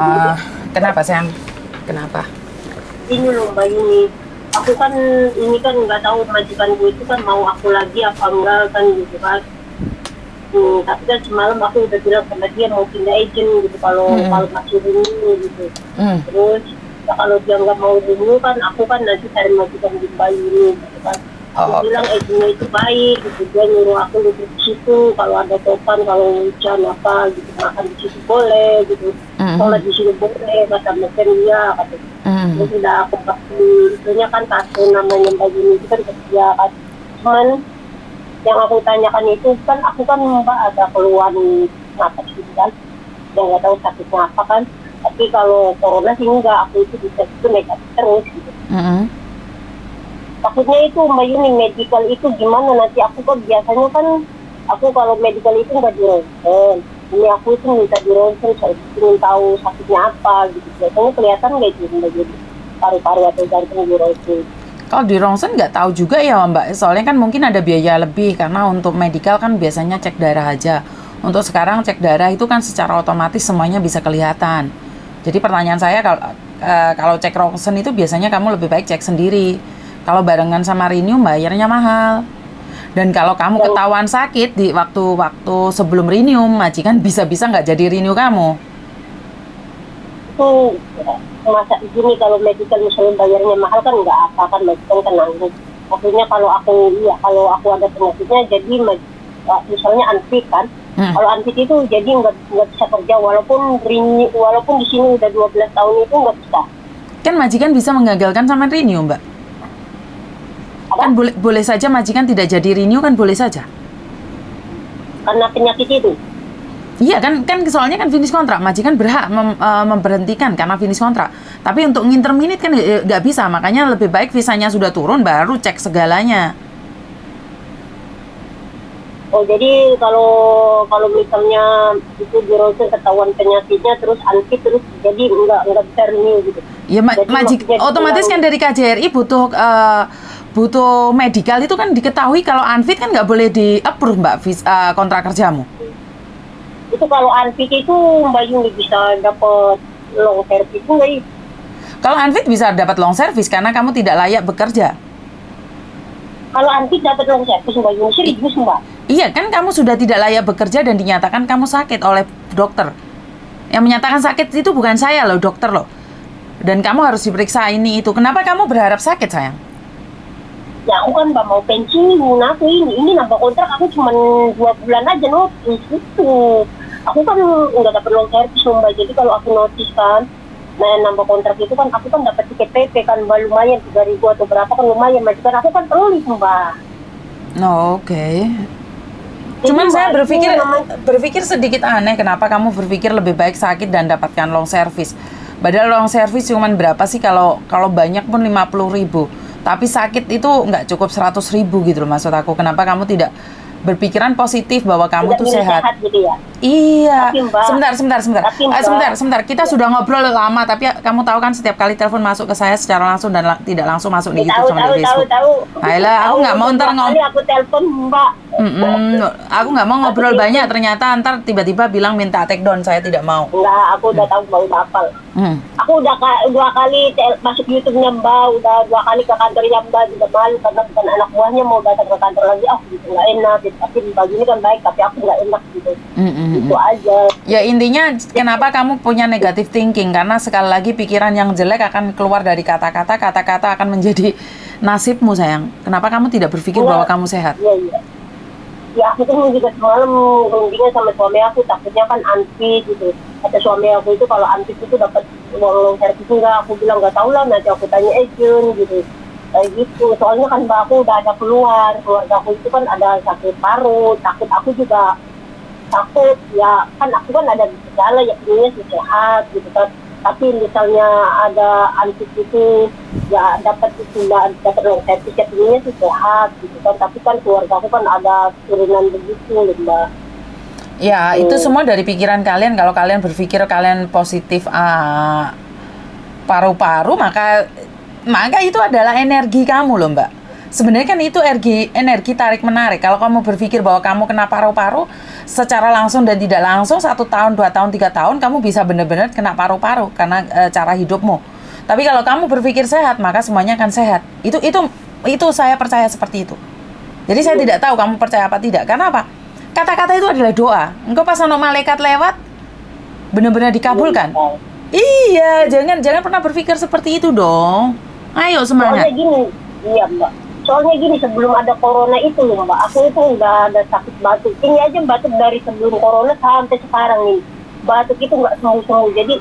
Ah, kenapa sayang? Kenapa? Ini loh Mbak Yuni, aku kan ini kan nggak tahu majikanku itu kan mau aku lagi apa enggak kan gitu kan. Tapi kan semalam aku udah bilang sama dia mau pindah agent gitu kalau Mm-mm. kalau masih dulu gitu. Mm. Terus ya kalau dia nggak mau dulu kan aku kan nanti cari majikan di Mbak Yuni gitu kan. Aku Oh, bilang oke. agentnya itu baik gitu, dia nyuruh aku duduk di situ kalau ada topan, kalau hujan apa gitu, makan di situ boleh gitu, sholat Mm-mm. di sini boleh, kata mesin dia kata. Terus Mm. sudah aku kasih itunya kan kartu namanya Mbak Yuni itu kan kerja kan. Cuman yang aku tanyakan itu kan aku kan Mbak ada keluhan napas gitu kan. Yang nggak tahu sakitnya apa kan. Tapi kalau corona sih enggak, aku itu bisa itu negatif terus gitu. Mm-mm. Takutnya itu Mbak Yuni medical itu gimana nanti aku kan biasanya kan aku kalau medical itu nggak di ronsen. Ini aku itu minta di ronsen, saya ingin tahu sakitnya apa gitu. Biasanya kelihatan nggak itu Mbak Yuni paru-paru atau jantung di ronsen. Kalau di rongsen nggak tahu juga ya Mbak, soalnya kan mungkin ada biaya lebih karena untuk medikal kan biasanya cek darah aja. Untuk sekarang cek darah itu kan secara otomatis semuanya bisa kelihatan. Jadi pertanyaan saya kalau cek rongsen itu biasanya kamu lebih baik cek sendiri. Kalau barengan sama Rinium bayarnya mahal. Dan kalau kamu Dan ketahuan sakit di waktu-waktu sebelum Rinium, majikan bisa-bisa nggak jadi Renew kamu. itu masa gini kalau medical misalnya bayarnya mahal kan nggak apa kan medical kan nanggung. Maksudnya kalau aku ada penyakitnya jadi misalnya antik kan. Hmm. Kalau antik itu jadi nggak bisa kerja walaupun di sini udah 12 tahun itu nggak bisa. Kan majikan bisa menggagalkan sama Renew, Mbak. Apa? Kan boleh boleh saja majikan tidak jadi Renew kan boleh saja. Karena penyakit itu. Iya kan soalnya kan finish kontrak, majikan berhak memberhentikan karena finish kontrak. Tapi untuk nginterminate kan nggak bisa, makanya lebih baik visanya sudah turun baru cek segalanya. Oh jadi kalau kalau misalnya itu di ronsen ketahuan penyakitnya terus antik terus jadi nggak bisa renew gitu. Ya Jadi maksudnya otomatis dibilang kan dari KJRI butuh medikal itu kan diketahui kalau unfit kan nggak boleh di approve Mbak kontrak kerjamu. itu kalau antik itu Mbak Yuni bisa dapat long service nggak ya? Kalau unfit bisa dapat long service karena kamu tidak layak bekerja. Kalau antik dapat long service Mbak Yuni serius Mbak. Iya kan kamu sudah tidak layak bekerja dan dinyatakan kamu sakit oleh dokter. Yang menyatakan sakit itu bukan saya loh, dokter loh. Dan kamu harus diperiksa ini itu. Kenapa kamu berharap sakit sayang? Ya aku kan Mbak mau pensiun aku ini nambah kontrak aku cuma 2 bulan aja notice itu. Aku kan nggak dapat long service Mbak jadi kalau aku notice kan nah nambah kontrak itu kan aku kan dapat tiket PP kan Mbak lumayan 3.000 atau berapa kan lumayan majikan aku kan perlu Mbak. Oh, oke. Jadi, Cuman saya Mbak, itu namanya berpikir sedikit aneh kenapa kamu berpikir lebih baik sakit dan dapatkan long service. Padahal long service cuman berapa sih kalau kalau banyak pun 50.000. Tapi sakit itu nggak cukup 100.000 gitu loh maksud aku. Kenapa kamu tidak berpikiran positif bahwa kamu tidak tuh milih sehat? sehat gitu ya. Iya, Tapi Mbak, sebentar. tapi Mbak, Sebentar. Kita sudah ngobrol lama, tapi kamu tahu kan setiap kali telepon masuk ke saya secara langsung dan tidak langsung masuk di ya, YouTube sama di Facebook. tahu. Ayolah, aku nggak mau ntar Kali aku telepon Mbak. aku nggak mau Aku ngobrol telepon. banyak. Ternyata ntar tiba-tiba bilang minta take down, saya tidak mau. Enggak, aku udah tahu Mbak udah hafal. Hmm. Aku udah 2 kali masuk YouTube-nya Mbak, udah 2 kali ke kantornya Mbak, juga malu karena bukan anak buahnya mau datang ke kantor lagi, gitu nggak enak. Gitu. Tapi Mbak gini kan baik, tapi aku nggak enak gitu. Itu aja. Ya intinya kenapa kamu punya negative thinking karena sekali lagi pikiran yang jelek akan keluar dari kata-kata akan menjadi nasibmu sayang. Kenapa kamu tidak berpikir bahwa kamu sehat? Iya. Ya aku tuh juga semalam rundingnya sama suami aku takutnya kan anti gitu. Kata suami aku itu kalau anti itu dapat uang long service enggak, aku bilang nggak tahu lah nanti aku tanya agent gitu. Kayak gitu. Soalnya kan Mbak aku udah ada keluarga aku itu kan ada sakit paru, takut aku juga takut ya kan aku kan ada gejala ya pinginnya sih sehat gitu kan tapi misalnya ada antik itu ya dapat itu nggak dapat long service ya pinginnya sih sehat gitu kan tapi kan keluarga aku kan ada turunan begitu gitu Mbak. Ya, itu semua dari pikiran kalian. Kalau kalian berpikir kalian positif paru-paru, maka itu adalah energi kamu loh, Mbak. Sebenarnya kan itu energi tarik menarik. Kalau kamu berpikir bahwa kamu kena paru-paru secara langsung dan tidak langsung 1 tahun, 2 tahun, 3 tahun kamu bisa benar-benar kena paru-paru karena cara hidupmu. Tapi kalau kamu berpikir sehat maka semuanya akan sehat. Itu saya percaya seperti itu. Jadi saya tidak tahu kamu percaya apa tidak. Karena apa? Kata-kata itu adalah doa. Engkau pas ono malaikat lewat benar-benar dikabulkan. Iya, jangan pernah berpikir seperti itu dong. Ayo semangat. Soalnya gini, iya Mbak. Soalnya gini, sebelum ada corona itu loh Mbak, aku itu nggak ada sakit batuk. Ini aja batuk dari sebelum corona sampai sekarang nih. Batuk itu nggak sembuh-sembuh. Jadi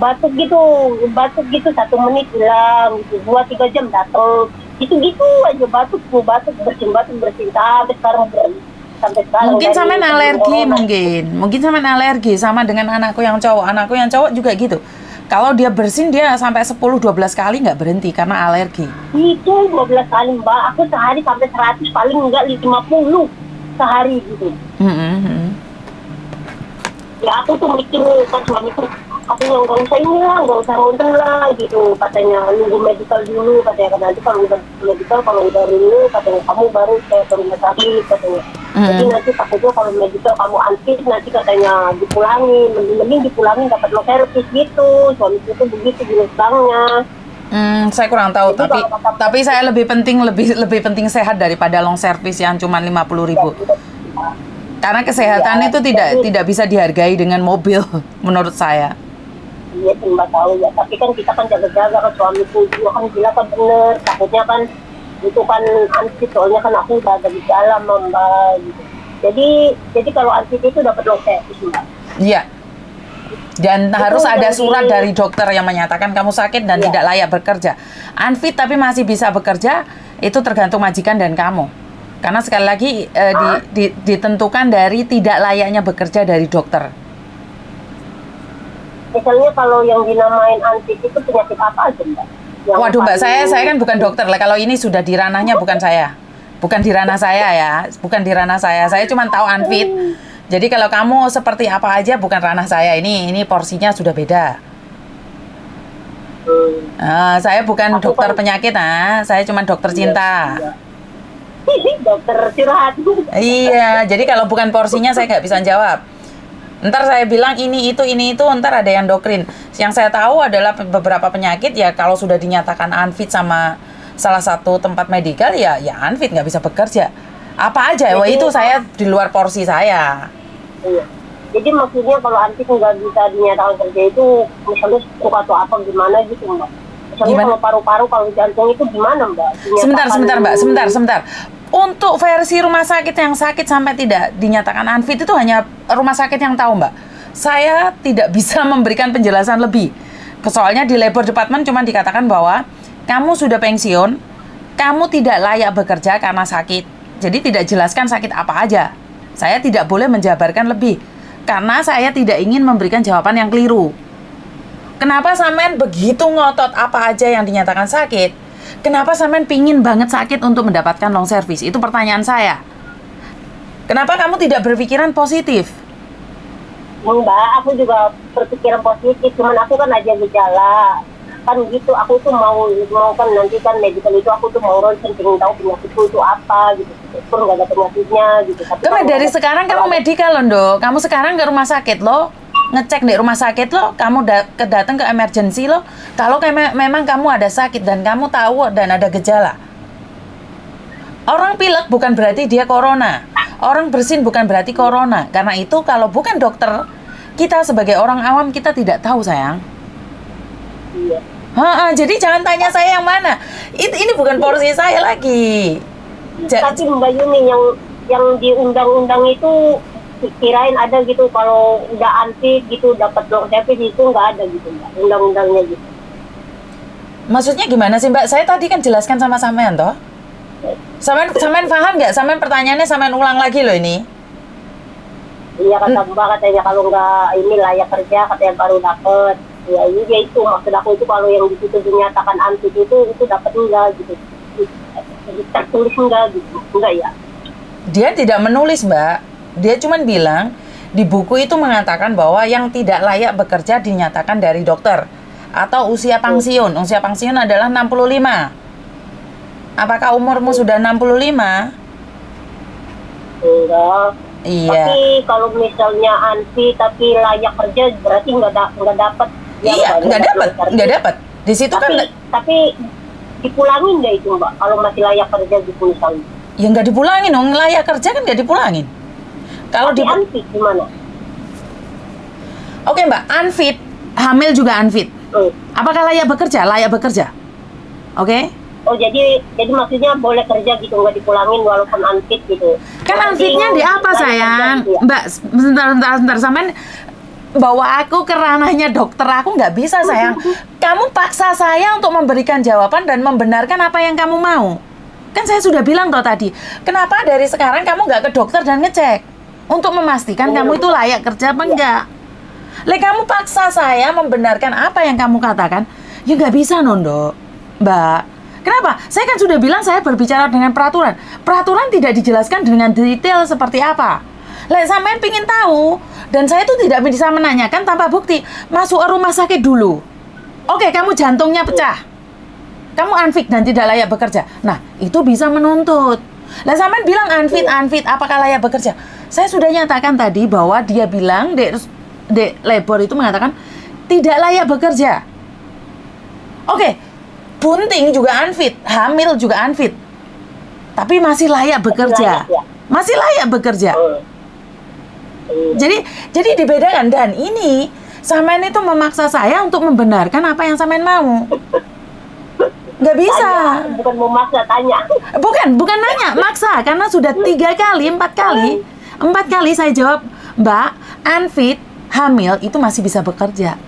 batuk gitu 1 menit hilang, gitu 2-3 jam datang. Gitu aja batuk bersin sampai sekarang sampai sekarang. Mungkin dari sampean sebelum alergi corona. mungkin sampean alergi sama dengan anakku yang cowok juga gitu. Kalau dia bersin dia sampai 10-12 kali nggak berhenti karena alergi. Itu 12 kali Mbak, aku sehari sampai 100, paling enggak 50 sehari gitu. Ya aku tuh mikir kan suamiku, aku yang nggak usah ini lah, nggak usah ngonten lah gitu, katanya nunggu medical dulu, katanya kan nanti kalau udah medical, kalau udah ini katanya kamu baru saya ke rumah sakit katanya. Jadi nanti takutnya kalau medical kamu antis nanti katanya dipulangin, mending dipulangin dapat long service gitu. Suamiku tuh begitu bilangnya. Saya kurang tahu, Jadi kalau tapi saya lebih penting sehat daripada long service yang cuma 50.000. Karena kesehatan itu tidak bisa dihargai dengan mobil menurut saya. Iya sih Mbak tahu ya, tapi kan kita kan jaga-jaga kan, suamiku juga kan bilang kan bener, takutnya kan itu kan ansit, soalnya kan aku udah ada di dalam Mbak gitu. Jadi kalau ansit itu dapat long service Mbak. Iya. Dan Itu harus ada jadi- surat dari dokter yang menyatakan kamu sakit dan Iya. tidak layak bekerja. Unfit tapi masih bisa bekerja, itu tergantung majikan dan kamu. Karena sekali lagi ditentukan dari tidak layaknya bekerja dari dokter. Misalnya kalau yang dinamain ansit itu penyakit apa aja Mbak? Yang Waduh Mbak, paling- saya kan bukan dokter lah. Kalau ini sudah di ranahnya bukan saya. Bukan di ranah saya ya. Bukan di ranah saya. Saya cuma tahu unfit. Jadi kalau kamu seperti apa aja bukan ranah saya. Ini porsinya sudah beda. Saya bukan Aku dokter kan- penyakit, saya cuma dokter cinta. Iya. Dokter curhat. Iya, jadi kalau bukan porsinya saya nggak bisa jawab. Ntar saya bilang ini itu, ntar ada yang endokrin. Yang saya tahu adalah beberapa penyakit ya kalau sudah dinyatakan unfit sama salah satu tempat medikal ya unfit, nggak bisa bekerja. Apa aja, wah itu saya di luar porsi saya. Iya. Jadi maksudnya kalau antik nggak bisa dinyatakan kerja itu misalnya stroke atau apa gimana gitu Mbak? Misalnya Gimana? kalau paru-paru, kalau jantung itu gimana Mbak? Sebentar Mbak, sebentar. Untuk versi rumah sakit yang sakit sampai tidak dinyatakan unfit itu hanya rumah sakit yang tahu Mbak. Saya tidak bisa memberikan penjelasan lebih. Soalnya di labor department cuma dikatakan bahwa kamu sudah pensiun, kamu tidak layak bekerja karena sakit. Jadi tidak jelaskan sakit apa aja. Saya tidak boleh menjabarkan lebih karena saya tidak ingin memberikan jawaban yang keliru. Kenapa sampean begitu ngotot apa aja yang dinyatakan sakit? Kenapa sampean pingin banget sakit untuk mendapatkan long service? Itu pertanyaan saya. Kenapa kamu tidak berpikiran positif? Mbak, aku juga berpikiran positif, cuman aku kan aja gejala. Kan gitu, aku tuh mau kan nanti kan medical itu aku tuh mau ronsen, pengen tahu penyakitku itu apa gitu. Pun nggak ada penyakitnya gitu. Tapi Kamu kalau dari ada- sekarang kamu medical loh, Ndo. Kamu sekarang ke rumah sakit loh. Ngecek di rumah sakit lo, kamu datang ke emergency lo. Kalau memang kamu ada sakit dan kamu tahu dan ada gejala. Orang pilek bukan berarti dia corona. Orang bersin bukan berarti corona. Karena itu kalau bukan dokter, kita sebagai orang awam kita tidak tahu sayang. Iya. Jadi jangan tanya saya yang mana. Ini bukan porsi saya lagi. Tapi Mbak Yuni yang di undang-undang itu kirain ada gitu, kalau udah anti gitu dapat long service itu nggak ada gitu Mbak, undang-undangnya gitu. Maksudnya gimana sih Mbak? Saya tadi kan jelaskan sama sampean toh. Sampean paham nggak? Sampean pertanyaannya sampean ulang lagi loh ini. Iya kata Mbak, katanya kalau nggak ini layak kerja katanya baru dapet. Ya iya itu maksud aku, itu kalau yang di situ dinyatakan anti itu dapat enggak gitu. Tertulis enggak gitu, enggak ya? Dia tidak menulis Mbak. Dia cuma bilang di buku itu mengatakan bahwa yang tidak layak bekerja dinyatakan dari dokter atau usia pensiun. Usia pensiun adalah 65. Apakah umurmu sudah 65? Enggak. Iya. Tapi kalau misalnya anti tapi layak kerja berarti nggak dapat. Iya, nggak dapat. Di situ kan tapi dipulangin nggak itu Mbak? Kalau masih layak kerja gitu misalnya. ya nggak dipulangin dong, layak kerja kan nggak dipulangin. Kalau Tapi unfit gimana? Oke Mbak, unfit, hamil juga unfit. Apakah layak bekerja? Layak bekerja. Oke? Oh jadi maksudnya boleh kerja gitu nggak dipulangin walaupun unfit gitu? Kan unfitnya di apa sayang? Gitu ya? Mbak, sebentar, sampean bawa aku ke ranahnya dokter, aku nggak bisa sayang. Kamu paksa saya untuk memberikan jawaban dan membenarkan apa yang kamu mau. Kan saya sudah bilang toh tadi, kenapa dari sekarang kamu nggak ke dokter dan ngecek untuk memastikan kamu itu layak kerja apa enggak? Kamu paksa saya membenarkan apa yang kamu katakan, ya nggak bisa Nondo, Mbak. Kenapa? Saya kan sudah bilang saya berbicara dengan peraturan. Peraturan tidak dijelaskan dengan detail seperti apa. Sampean pingin tahu, dan saya itu tidak bisa menanyakan tanpa bukti. Masuk ke rumah sakit dulu. Oke, kamu jantungnya pecah. Kamu unfit dan tidak layak bekerja. Nah, itu bisa menuntut. Sampean bilang unfit, apakah layak bekerja? Saya sudah nyatakan tadi bahwa dia bilang, Dek labor itu mengatakan tidak layak bekerja. Oke, bunting juga unfit, hamil juga unfit. Tapi masih layak bekerja. Masih layak bekerja. Jadi dibedakan, dan ini sampean itu memaksa saya untuk membenarkan apa yang sampean mau. Nggak bisa. Bukan memaksa, tanya. Bukan nanya, maksa. Karena sudah 4 kali saya jawab, Mbak, unfit, hamil itu masih bisa bekerja.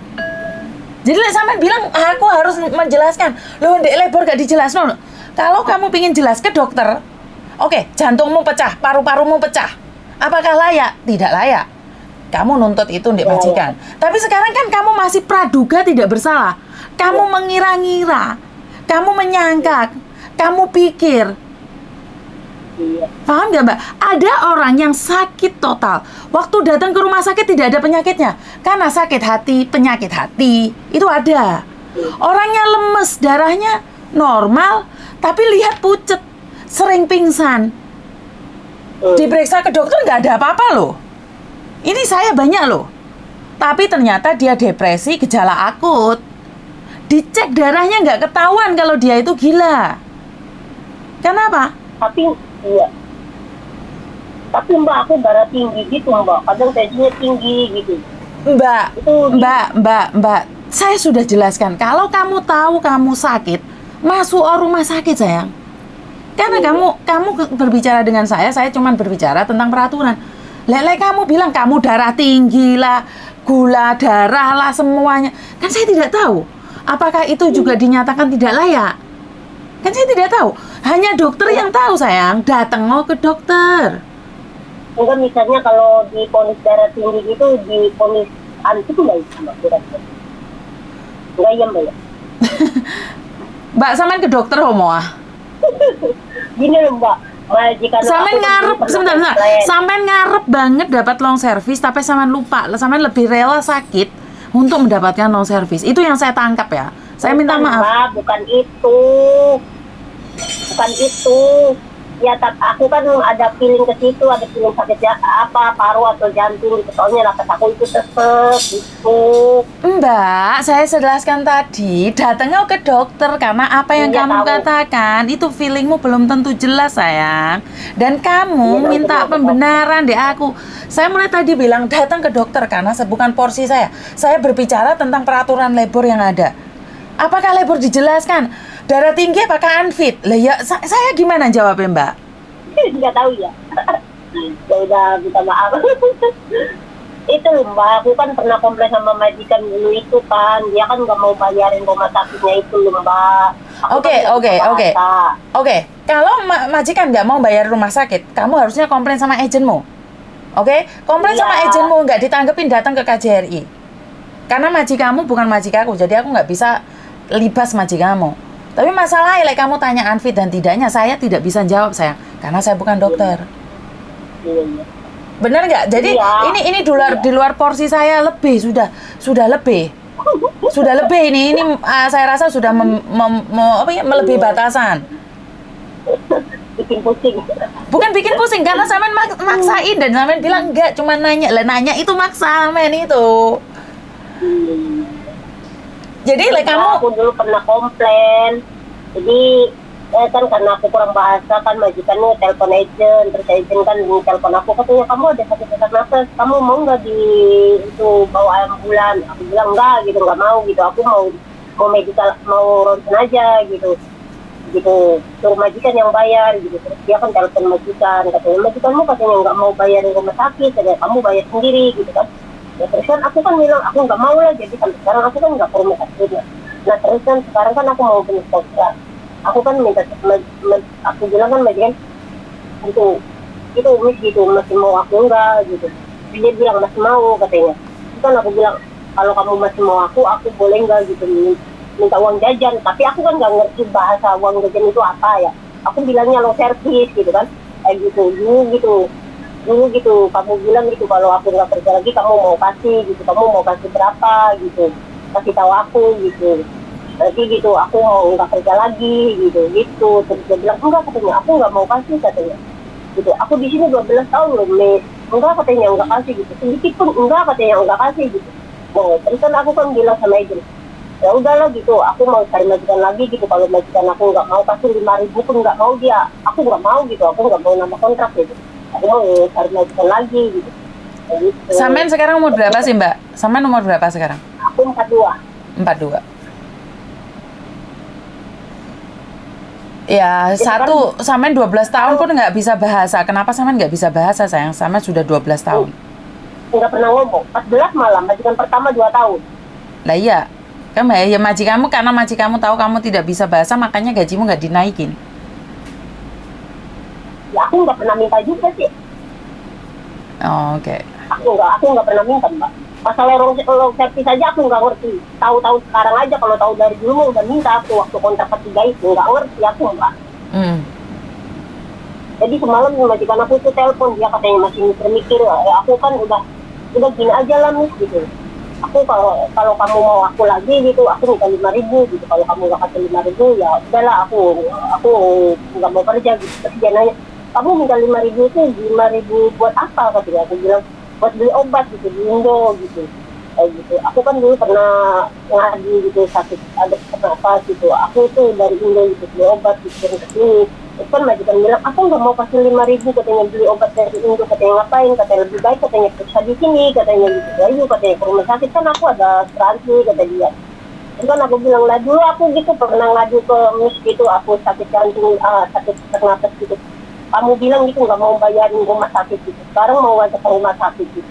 Jadi sampean bilang aku harus menjelaskan. Loh, Dek labor gak dijelasin. Kalau kamu pingin jelas ke dokter, oke, jantungmu pecah, paru-parumu pecah. Apakah layak? Tidak layak. Kamu nuntut itu Dek majikan. Tapi sekarang kan kamu masih praduga tidak bersalah. Kamu mengira-ngira, kamu menyangka, kamu pikir. Paham gak Mbak? Ada orang yang sakit total. Waktu datang ke rumah sakit tidak ada penyakitnya. Karena sakit hati, penyakit hati, itu ada. Orangnya lemes, darahnya normal, tapi lihat pucet, sering pingsan. Diperiksa ke dokter nggak ada apa-apa loh. Ini saya banyak loh. Tapi ternyata dia depresi, gejala akut. Dicek darahnya nggak ketahuan kalau dia itu gila. Kenapa? Tapi Mbak, aku darah tinggi gitu Mbak. Kadang tensinya tinggi gitu. Mbak, saya sudah jelaskan. Kalau kamu tahu kamu sakit, masuk rumah sakit sayang. Karena kamu berbicara dengan saya cuma berbicara tentang peraturan. Kamu bilang kamu darah tinggi lah, gula darah lah, semuanya. Kan saya tidak tahu. Apakah itu juga dinyatakan tidak layak? Kan saya tidak tahu. Hanya dokter yang tahu sayang. Datang ke dokter. Enggak, misalnya kalau di ponis darah tinggi gitu, di ponis anti itu nggak bisa Mbak? Enggak ya Mbak ya? Mbak, sampean ke dokter homo ah? Gini loh Mbak, sampean ngarep, sebentar. Sampean ngarep banget dapat long service, tapi sampean lupa. Sampean lebih rela sakit untuk mendapatkan long service. Itu yang saya tangkap ya. Saya minta maaf. Mbak, bukan itu. Ya, aku kan ada feeling ke situ, ada feeling sakit paru atau jantung gitu. Soalnya lakas aku itu sesek gitu. Mbak, saya jelaskan tadi, datangnya ke dokter karena apa yang kamu katakan itu feelingmu belum tentu jelas sayang. Dan kamu minta pembenaran di aku. Saya mulai tadi bilang datang ke dokter karena bukan porsi saya. Saya berbicara tentang peraturan labor yang ada. Apakah labor dijelaskan? Darah tinggi apakah unfit? Lah ya, saya gimana jawabnya Mbak? Nggak tahu ya. Ya udah, minta maaf. Itu Mbak, aku kan pernah komplain sama majikan dulu itu kan. Dia kan nggak mau bayarin rumah sakitnya itu Mbak. Oke. Kalau majikan nggak mau bayar rumah sakit, kamu harusnya komplain sama agenmu. Oke? Komplain sama agenmu, nggak ditanggepin, datang ke KJRI. Karena majikamu bukan majikaku, jadi aku nggak bisa libas majikamu. Tapi masalahnya, kamu tanya unfit dan tidaknya, saya tidak bisa jawab sayang, karena saya bukan dokter. Benar nggak? Jadi ini di luar porsi saya lebih, sudah lebih ini saya rasa sudah melebihi batasan. bikin pusing. Bukan bikin pusing, karena sampean maksain dan sampean bilang enggak, cuma nanya. Lah nanya itu maksa sampean itu. Jadi like kamu Aku dulu pernah komplain. Jadi kan karena aku kurang bahasa kan, majikannya telepon agent, terus agent kan telepon aku, katanya kamu ada sakit sesak nafas, kamu mau nggak di itu bawa ambulan? Aku bilang enggak gitu, nggak mau gitu, aku mau medical, mau ronsen aja gitu. Suruh majikan yang bayar gitu. Terus dia kan telepon majikan, katanya majikanmu katanya nggak mau bayar di rumah sakit, katanya kamu bayar sendiri gitu kan. Ya terus kan aku kan bilang aku nggak mau lah, jadi sampai sekarang aku kan nggak ke rumah sakit. Nah terus kan sekarang kan aku mau punya kontrak, aku kan minta aku bilang kan majikan itu umis gitu, masih mau aku enggak gitu. Dia bilang masih mau katanya. Terus kan aku bilang kalau kamu masih mau aku boleh enggak gitu minta uang jajan, tapi aku kan nggak ngerti bahasa uang jajan itu apa ya. Aku bilangnya low service gitu kan, kayak gitu dulu gitu kamu bilang gitu kalau aku nggak kerja lagi kamu mau kasih gitu, kamu mau kasih berapa gitu, kasih tahu aku gitu, nanti gitu aku mau nggak kerja lagi gitu. Terus dia bilang enggak, katanya aku nggak mau kasih katanya gitu, aku di sini 12 tahun loh Miss, enggak katanya enggak kasih gitu, sedikit pun enggak katanya enggak kasih gitu. Oh terus kan aku kan bilang sama agent, ya udahlah gitu, aku mau cari majikan lagi gitu, kalau majikan aku nggak mau kasih 5.000 pun nggak mau dia, aku nggak mau gitu, aku nggak mau nambah kontrak gitu, aku mau cari majikan lagi gitu. Gitu. sampean sekarang umur berapa sih, Mbak? Sampean umur berapa sekarang? Aku 42. 42. Ya, satu sampean 12 tahun pun nggak bisa bahasa. Kenapa sampean nggak bisa bahasa, sayang? Sampean sudah 12 tahun. Nggak pernah ngomong, 14 malah, majikan pertama 2 tahun. Lah iya, kan ya majikanmu, karena majikanmu tahu kamu tidak bisa bahasa, makanya gajimu nggak dinaikin. Ya aku nggak pernah minta juga sih. Oh, oke. Aku nggak pernah minta mbak. Masalah long service aja aku nggak ngerti. Tahu-tahu sekarang aja, kalau tahu dari dulu mah udah minta aku waktu kontrak ketiga itu, nggak ngerti aku mbak. Jadi semalam majikan aku itu telepon, dia katanya masih mikir-mikir. Ya aku kan udah gini aja lah Miss gitu. Aku kalau kamu mau aku lagi gitu, aku minta 5.000 gitu. Kalau kamu nggak kasih 5.000 ya udahlah, aku nggak mau kerja gitu. Terus dia nanya, kamu minta 5.000 itu 5.000 buat apa katanya? Aku bilang buat beli obat gitu di Indo gitu. Kayak gitu. Aku kan dulu pernah ngadi gitu, sakit ada kenapa gitu. Aku tuh dari Indo gitu beli obat gitu ke sini. Terus kan majikan bilang, aku nggak mau kasih 5.000 katanya beli obat dari Indo, katanya ngapain, katanya lebih baik katanya periksa di sini, katanya gitu. Ayo katanya ke rumah sakit, kan aku ada asuransi kata dia. Terus kan aku bilang lah dulu aku gitu pernah ngadu ke Miss gitu, aku sakit jantung, sakit sesak napas gitu. Kamu bilang gitu nggak mau bayarin rumah sakit gitu, sekarang mau ngajak ke rumah sakit gitu.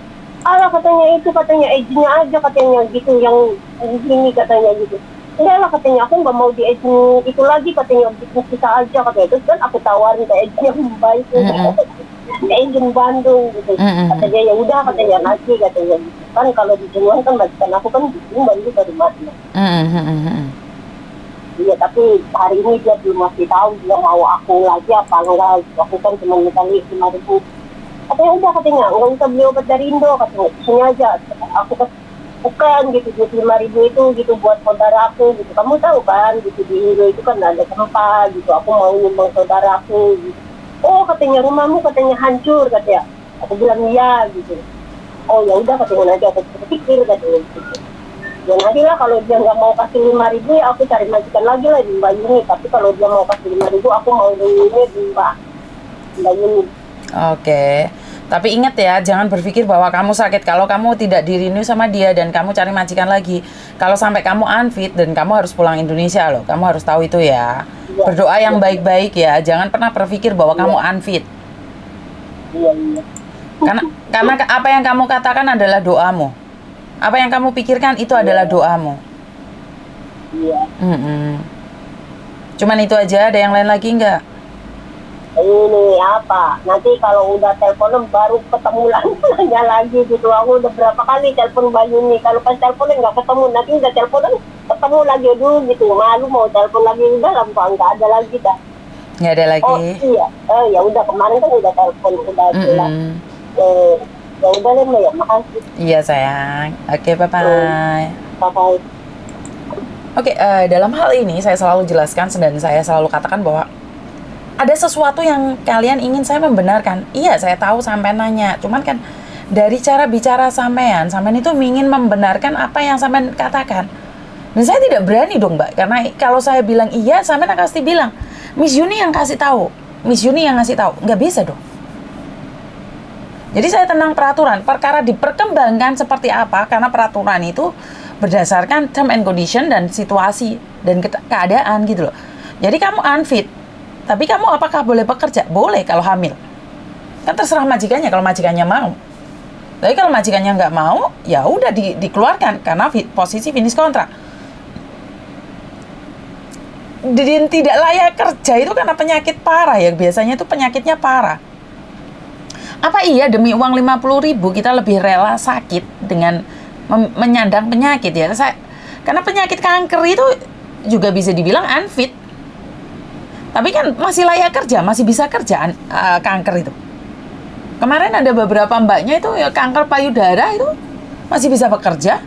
Alah katanya agentnya aja katanya gitu yang ini katanya gitu. Enggak lah katanya, aku nggak mau di agent itu lagi katanya, bisnis kita aja katanya. Terus kan aku tawarin ke agent yang baik ke agent Bandung gitu. Katanya ya udah katanya nanti katanya gitu. Kan kalau di Jemuan kan majikan aku kan di Jemuan itu dari mana. Iya, tapi hari ini dia belum masih tahu dia mau aku lagi apa enggak. Aku kan cuma minta 5.000. Katanya udah katanya nggak usah beli obat dari Indo katanya, sini aja. Aku bukan gitu, 25.000 itu gitu buat saudara aku gitu. Kamu tahu kan gitu di Indo itu kan ada tempat gitu. Aku mau nyumbang saudara aku gitu. Oh katanya rumahmu katanya hancur katanya. Aku bilang iya gitu. Oh ya udah katanya, nanti aku pikir katanya gitu. Ya nanti lah kalau dia nggak mau kasih 5.000 ya aku cari majikan lagi lah di Mbak Yuni. Tapi kalau dia mau kasih 5.000 aku mau di Mbak Yuni. Oke. Tapi ingat ya, jangan berpikir bahwa kamu sakit kalau kamu tidak di-renew sama dia dan kamu cari majikan lagi. Kalau sampai kamu unfit dan kamu harus pulang Indonesia loh. Kamu harus tahu itu ya. Ya, Berdoa yang baik-baik ya. Jangan pernah berpikir bahwa kamu unfit. Iya. Karena apa yang kamu katakan adalah doamu. Apa yang kamu pikirkan itu adalah doamu. Iya. Cuman itu aja, ada yang lain lagi nggak? Ini apa? Nanti kalau udah teleponan baru ketemu lagi gitu. Aku udah berapa kali telepon Mbak Yuni. Kalau pas teleponan nggak ketemu, nanti udah teleponan ketemu lagi dulu gitu. Malu mau telepon lagi, udah lah, nggak ada lagi dah. Nggak ada lagi. Oh iya, ya udah kemarin kan udah telepon udah bilang. Ya udah deh Mbak ya, makasih. Iya sayang. Oke, bye-bye. Bye. Oke, dalam hal ini saya selalu jelaskan dan saya selalu katakan bahwa ada sesuatu yang kalian ingin saya membenarkan. Iya, saya tahu sampai nanya. Cuman kan dari cara bicara sampean itu ingin membenarkan apa yang sampean katakan. Dan saya tidak berani dong, Mbak. Karena kalau saya bilang iya, sampean akan pasti bilang, Miss Yuni yang kasih tahu. Miss Yuni yang ngasih tahu. Nggak bisa dong. Jadi saya tenang peraturan. Perkara diperkembangkan seperti apa, karena peraturan itu berdasarkan term and condition dan situasi dan keadaan gitu loh. Jadi kamu unfit, tapi kamu apakah boleh bekerja? Boleh kalau hamil. Kan terserah majikannya kalau majikannya mau. Tapi kalau majikannya nggak mau, ya udah dikeluarkan karena posisi finish kontrak. Tidak layak kerja itu karena penyakit parah ya. Biasanya itu penyakitnya parah. Apa iya demi uang 50.000 kita lebih rela sakit dengan menyandang penyakit ya? Karena penyakit kanker itu juga bisa dibilang unfit. Tapi kan masih layak kerja, masih bisa kerjaan kanker itu. Kemarin ada beberapa mbaknya itu ya kanker payudara itu masih bisa bekerja.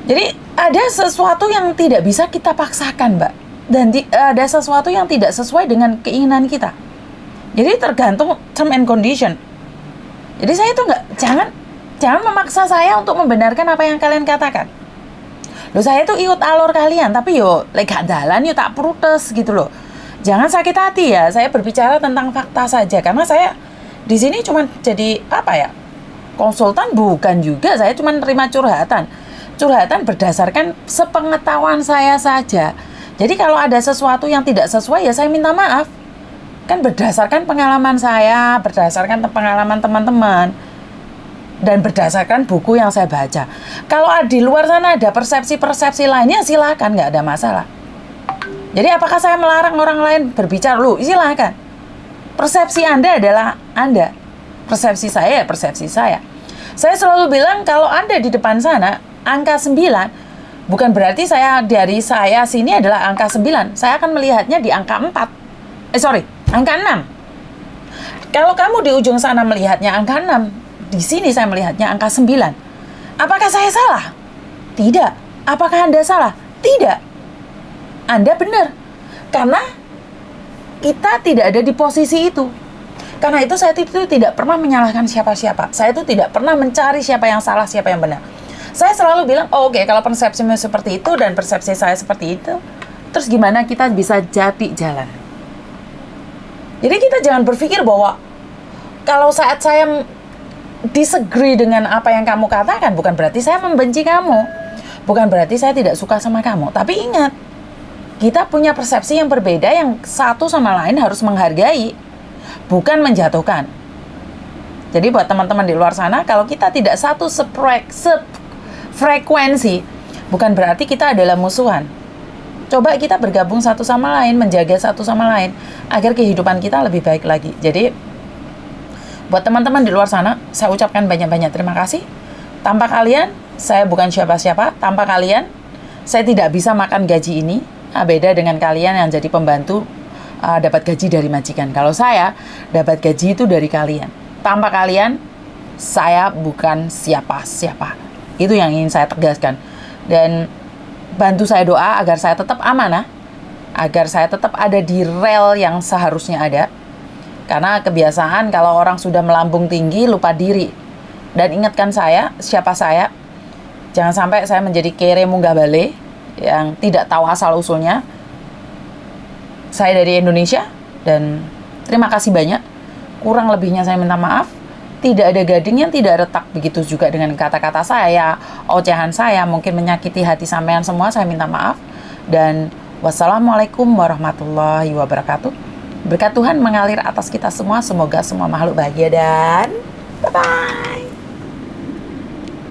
Jadi ada sesuatu yang tidak bisa kita paksakan, Mbak. Dan ada sesuatu yang tidak sesuai dengan keinginan kita. Jadi tergantung term and condition. Jadi saya itu jangan memaksa saya untuk membenarkan apa yang kalian katakan. Loh, saya tuh ikut alur kalian, tapi yo gak dalan yo tak protes gitu loh. Jangan sakit hati ya, saya berbicara tentang fakta saja. Karena saya di sini cuma jadi apa ya, konsultan bukan juga. Saya cuma terima curhatan berdasarkan sepengetahuan saya saja. Jadi kalau ada sesuatu yang tidak sesuai ya saya minta maaf. Kan berdasarkan pengalaman saya, berdasarkan pengalaman teman-teman, dan berdasarkan buku yang saya baca. Kalau di luar sana ada persepsi-persepsi lainnya, silakan, nggak ada masalah. Jadi apakah saya melarang orang lain berbicara? Loh, silakan. Persepsi Anda adalah Anda. Persepsi saya ya persepsi saya. Saya selalu bilang kalau Anda di depan sana, angka 9, bukan berarti dari saya sini adalah angka 9. Saya akan melihatnya di angka 4. Angka 6. Kalau kamu di ujung sana melihatnya angka 6, di sini saya melihatnya angka 9. Apakah saya salah? Tidak. Apakah Anda salah? Tidak. Anda benar. Karena kita tidak ada di posisi itu. Karena itu saya itu tidak pernah menyalahkan siapa-siapa. Saya itu tidak pernah mencari siapa yang salah, siapa yang benar. Saya selalu bilang, oke, kalau persepsimu seperti itu dan persepsi saya seperti itu, terus gimana kita bisa jadi jalan? Jadi kita jangan berpikir bahwa kalau saat saya disagree dengan apa yang kamu katakan, bukan berarti saya membenci kamu. Bukan berarti saya tidak suka sama kamu. Tapi ingat, kita punya persepsi yang berbeda yang satu sama lain harus menghargai, bukan menjatuhkan. Jadi buat teman-teman di luar sana, kalau kita tidak satu frekuensi, bukan berarti kita adalah musuhan. Coba kita bergabung satu sama lain, menjaga satu sama lain, agar kehidupan kita lebih baik lagi. Jadi, buat teman-teman di luar sana, saya ucapkan banyak-banyak terima kasih. Tanpa kalian, saya bukan siapa-siapa. Tanpa kalian, saya tidak bisa makan gaji ini. Beda dengan kalian yang jadi pembantu, dapat gaji dari majikan. Kalau saya, dapat gaji itu dari kalian. Tanpa kalian, saya bukan siapa-siapa. Itu yang ingin saya tegaskan. Dan bantu saya doa agar saya tetap amanah, agar saya tetap ada di rel yang seharusnya ada. Karena kebiasaan kalau orang sudah melambung tinggi, lupa diri. Dan ingatkan saya, siapa saya. Jangan sampai saya menjadi kere munggah bale, yang tidak tahu asal-usulnya. Saya dari Indonesia, dan terima kasih banyak. Kurang lebihnya saya minta maaf. Tidak ada gading yang tidak retak. Begitu juga dengan kata-kata saya, ocehan saya, mungkin menyakiti hati sampean semua, saya minta maaf. Dan wassalamualaikum warahmatullahi wabarakatuh. Berkat Tuhan mengalir atas kita semua. Semoga semua makhluk bahagia dan bye-bye.